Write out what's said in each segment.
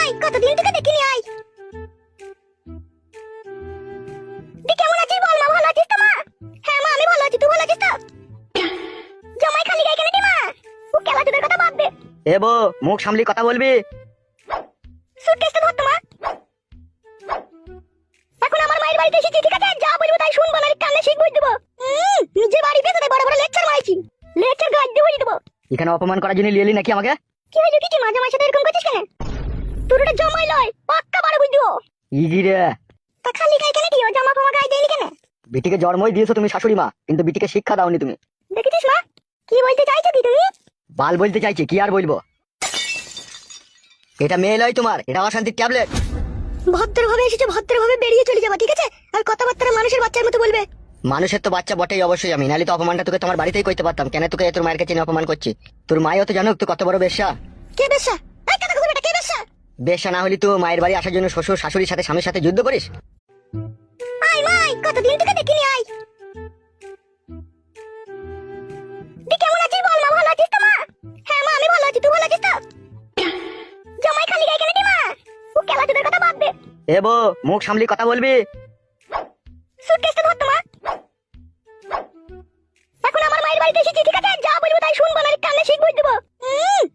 মাই কতদিন থেকে দেখিনি আই। দি কেমন আছিস বল মা, ভালো আছিস তো মা? হ্যাঁ মা আমি ভালো আছি, তুই ভালো আছিস তো? জামাই খালি গায়ে কেন রে মা? ও কেলা তোদের কথা বাদ দে। এ বো, মুখ সামলি কথা বলবি। সুটকেসটা ধর তো মা। এখন আমার মায়ের বাড়িতে এসেছি, ঠিক আছে? যা বলবো তাই শুনবো, না কানে শিখ বুঝ দেবো। নিজে বাড়ি পেতে বড় বড় লেকচার মারছি, লেকচার গাছ দিয়ে বুঝ দেবো। এখানে অপমান করার জন্য লিয়েলি নাকি আমাকে? কি হয়েছে কি মা, জামাইয়ের সাথে এরকম করছিস কেন? তোর ওটা জামাই লয়, পাক্কা বাড়ি বুঝ দেবো। ইগি রে, তা খালি গায়ে কেন কি ও জামা ফামা গায়ে দেয়নি কেন? বিটিকে জন্মই দিয়েছো তুমি শাশুড়ি মা, কিন্তু বিটিকে শিক্ষা দাওনি তুমি। দেখেছিস মা কি বলতে চাইছো কি তুমি? বাল বলতে চাইছি, কি আর বলবো। এটা মেয়ে নয় তোমার, এটা অশান্তির ট্যাবলেট। ভদ্রভাবে এসেছো, ভদ্রভাবে বেরিয়ে চলে যাবা, ঠিক আছে? আর কথাবার্তা মানুষের বাচ্চার মতো বলবে। মানুষের তো বাচ্চা বটেই অবশ্যই আমি, নাহলে তো অপমানটা তোকে তোমার বাড়িতেই করতে পারতাম। কেন তোকে তোর মায়ের কাছে নিয়ে অপমান করছি? তোর মাইও তো জানো তুই কত বড় বেশ্যা। কে বেশ্যা? এই কথা কইবে, এটা কে বেশ্যা? বেশ্যা না হলে তো মায়ের বাড়ি আসার জন্য শ্বশুর শাশুড়ির সাথে স্বামীর সাথে যুদ্ধ করিস। আই মাই কতদিন থেকে দেখিনি আই। দি কেমন আছিস বল মা, ভালো আছিস তো মা? হ্যাঁ মা আমি ভালো আছি, তুই ভালো আছিস তো? জামাই খালি গায়ে কেন রে মা? ও কেলা তোদের কথা বাদ দে। এ বো, মুখ সামলি কথা বলবি। সুটকেসটা ধর তো মা। এখন আমার মায়ের বাড়িতে এসেছি, ঠিক আছে? যা বলবো তাই শুনবো, না কানে শিখ বুঝ দেবো।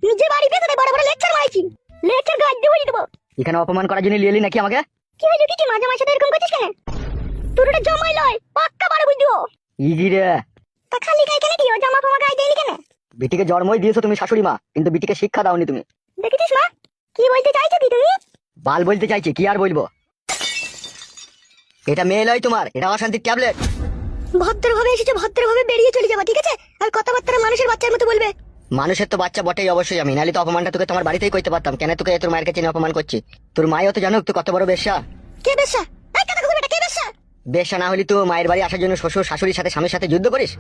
নিজে বাড়ি পেতে বড় বড় লেকচার মারছি, লেকচার গাছ দিয়ে বুঝ দেবো। এখানে অপমান করার জন্য লিয়েলি নাকি আমাকে? কি হয়েছে কি মা, জামাইয়ের সাথে এরকম করছিস কেন? তোর ওটা জামাই লয়, পাক্কা বাড়ি বুঝ দেবো। ইগি রে, তা খালি গায়ে কেন কি ও জামা ফামা গায়ে দেয়নি কেন? বিটিকে জন্মই দিয়েছো তুমি শাশুড়ি মা, কিন্তু বিটিকে শিক্ষা দাওনি তুমি। দেখেছিস মা কি বলতে চাইছো কি তুমি? বাল বলতে চাইছি, কি আর বলবো। এটা মেয়ে নয় তোমার, এটা অশান্তির ট্যাবলেট। ভদ্রভাবে এসেছো, ভদ্রভাবে বেরিয়ে চলে যাবা, ঠিক আছে? আর কথাবার্তা মানুষের বাচ্চার মতো বলবে। মানুষের তো বাচ্চা বটেই অবশ্যই আমি, নাহলে তো অপমানটা তোকে তোমার বাড়িতেই করতে পারতাম। কেন তোকে তোর মায়ের কাছে নিয়ে অপমান করছি? তোর মাইও তো জানো তুই কত বড় বেশ্যা। কে বেশ্যা? এই কথা কইবে, এটা কে বেশ্যা? বেশ্যা না হলে তো মায়ের বাড়ি আসার জন্য শ্বশুর শাশুড়ির সাথে স্বামীর সাথে যুদ্ধ করিস।